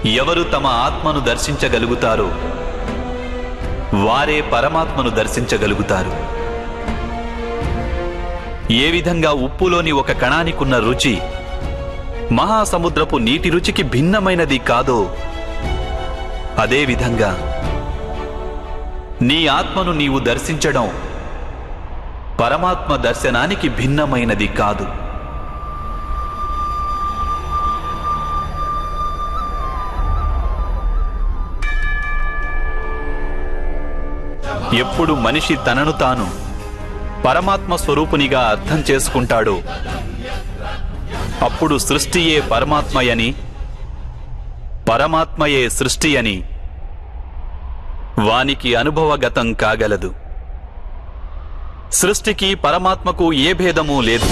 ఎవరు తమ ఆత్మను దర్శించగలుగుతారో వారే పరమాత్మను దర్శించగలుగుతారు. ఏ విధంగా ఉప్పులోని ఒక కణానికున్న రుచి మహాసముద్రపు నీటి రుచికి భిన్నమైనది కాదో, అదేవిధంగా నీ ఆత్మను నీవు దర్శించడం పరమాత్మ దర్శనానికి భిన్నమైనది కాదు. ఎప్పుడు మనిషి తనను తాను పరమాత్మ స్వరూపునిగా అర్థం చేసుకుంటాడో అప్పుడు సృష్టియే పరమాత్మయని, పరమాత్మయే సృష్టి అని వానికి అనుభవగతం కాగలదు. సృష్టికి పరమాత్మకు ఏ భేదమూ లేదు.